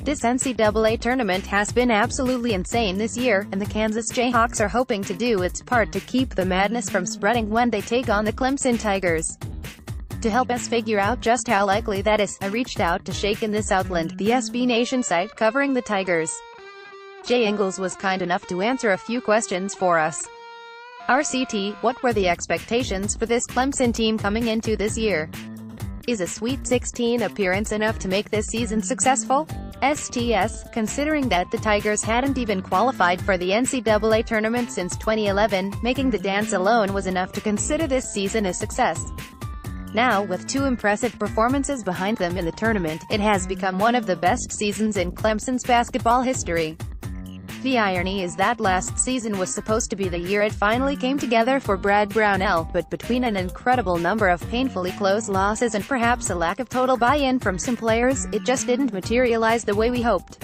This NCAA tournament has been absolutely insane this year, and the Kansas Jayhawks are hoping to do its part to keep the madness from spreading when they take on the Clemson Tigers. To help us figure out just how likely that is, I reached out to Shakin The Southland, the SB Nation site covering the Tigers. Jay Ingles was kind enough to answer a few questions for us. RCT, what were the expectations for this Clemson team coming into this year? Is a Sweet 16 appearance enough to make this season successful? STS, considering that the Tigers hadn't even qualified for the NCAA tournament since 2011, making the dance alone was enough to consider this season a success. Now, with two impressive performances behind them in the tournament, it has become one of the best seasons in Clemson's basketball history. The irony is that last season was supposed to be the year it finally came together for Brad Brownell, but between an incredible number of painfully close losses and perhaps a lack of total buy-in from some players, it just didn't materialize the way we hoped.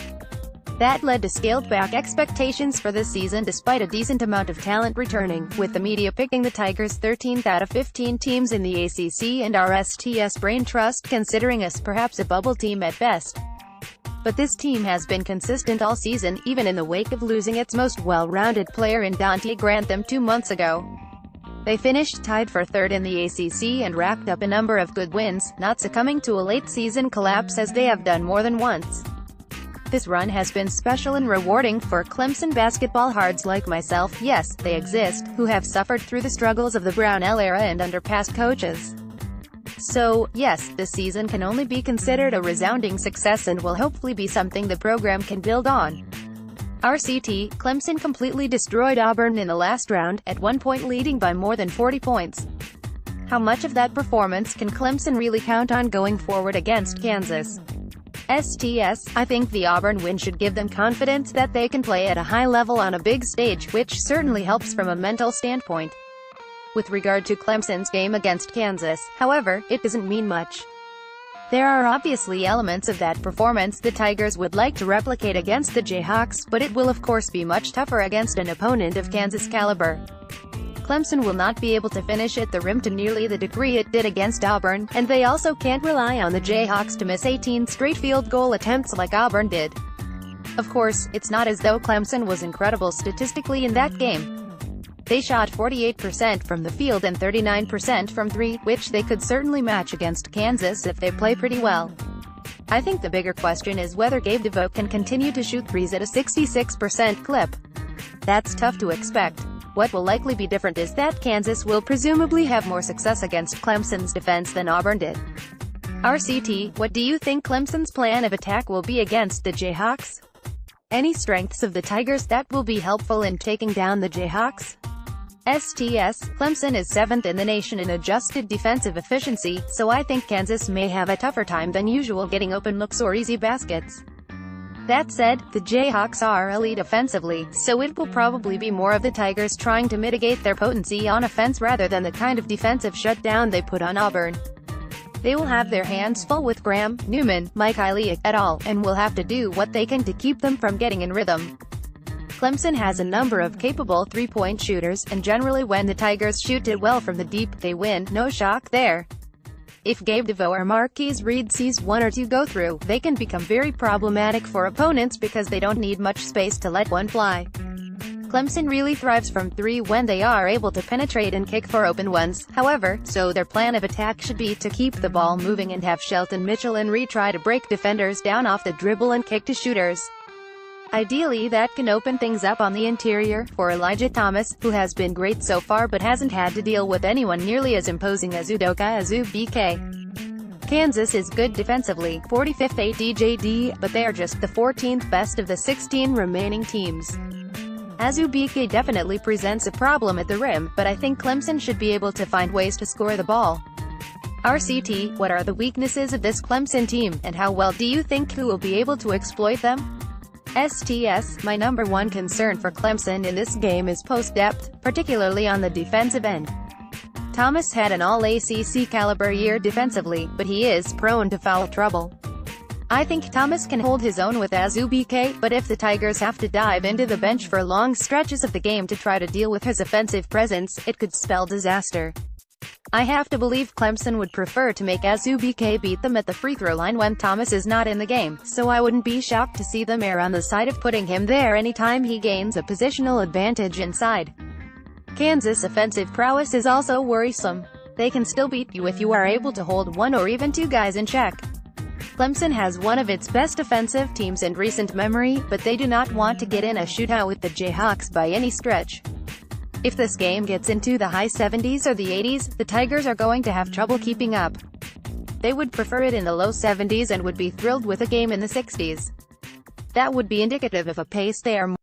That led to scaled-back expectations for this season despite a decent amount of talent returning, with the media picking the Tigers 13th out of 15 teams in the ACC and our STS Brain Trust considering us perhaps a bubble team at best. But this team has been consistent all season, even in the wake of losing its most well-rounded player in Dante Grantham 2 months ago. They finished tied for third in the ACC and racked up a number of good wins, not succumbing to a late-season collapse as they have done more than once. This run has been special and rewarding for Clemson basketball hards like myself, yes, they exist, who have suffered through the struggles of the Brownell era and under past coaches. So, yes, this season can only be considered a resounding success and will hopefully be something the program can build on. RCT, Clemson completely destroyed Auburn in the last round, at one point leading by more than 40 points. How much of that performance can Clemson really count on going forward against Kansas? STS, I think the Auburn win should give them confidence that they can play at a high level on a big stage, which certainly helps from a mental standpoint. With regard to Clemson's game against Kansas, however, it doesn't mean much. There are obviously elements of that performance the Tigers would like to replicate against the Jayhawks, but it will of course be much tougher against an opponent of Kansas caliber. Clemson will not be able to finish at the rim to nearly the degree it did against Auburn, and they also can't rely on the Jayhawks to miss 18 straight field goal attempts like Auburn did. Of course, it's not as though Clemson was incredible statistically in that game. They shot 48% from the field and 39% from three, which they could certainly match against Kansas if they play pretty well. I think the bigger question is whether Gabe DeVoe can continue to shoot threes at a 66% clip. That's tough to expect. What will likely be different is that Kansas will presumably have more success against Clemson's defense than Auburn did. RCT, what do you think Clemson's plan of attack will be against the Jayhawks? Any strengths of the Tigers that will be helpful in taking down the Jayhawks? STS, Clemson is 7th in the nation in adjusted defensive efficiency, so I think Kansas may have a tougher time than usual getting open looks or easy baskets. That said, the Jayhawks are elite offensively, so it will probably be more of the Tigers trying to mitigate their potency on offense rather than the kind of defensive shutdown they put on Auburn. They will have their hands full with Graham, Newman, Mike Hiley, et al., and will have to do what they can to keep them from getting in rhythm. Clemson has a number of capable three-point shooters, and generally when the Tigers shoot it well from the deep, they win, no shock there. If Gabe DeVoe or Marquise Reed sees one or two go through, they can become very problematic for opponents because they don't need much space to let one fly. Clemson really thrives from three when they are able to penetrate and kick for open ones, however, so their plan of attack should be to keep the ball moving and have Shelton Mitchell and Reed try to break defenders down off the dribble and kick to shooters. Ideally that can open things up on the interior, for Elijah Thomas, who has been great so far but hasn't had to deal with anyone nearly as imposing as Udoka Azubuike. Kansas is good defensively, 45th ADJD, but they are just the 14th best of the 16 remaining teams. Azubuike definitely presents a problem at the rim, but I think Clemson should be able to find ways to score the ball. RCT, what are the weaknesses of this Clemson team, and how well do you think who will be able to exploit them? STS, my number one concern for Clemson in this game is post depth, particularly on the defensive end. Thomas had an all-ACC caliber year defensively, but he is prone to foul trouble. I think Thomas can hold his own with Azubuike, but if the Tigers have to dive into the bench for long stretches of the game to try to deal with his offensive presence, it could spell disaster. I have to believe Clemson would prefer to make SUBK beat them at the free throw line when Thomas is not in the game, so I wouldn't be shocked to see them err on the side of putting him there anytime he gains a positional advantage inside. Kansas' offensive prowess is also worrisome. They can still beat you if you are able to hold one or even two guys in check. Clemson has one of its best offensive teams in recent memory, but they do not want to get in a shootout with the Jayhawks by any stretch. If this game gets into the high 70s or the 80s, the Tigers are going to have trouble keeping up. They would prefer it in the low 70s and would be thrilled with a game in the 60s. That would be indicative of a pace they are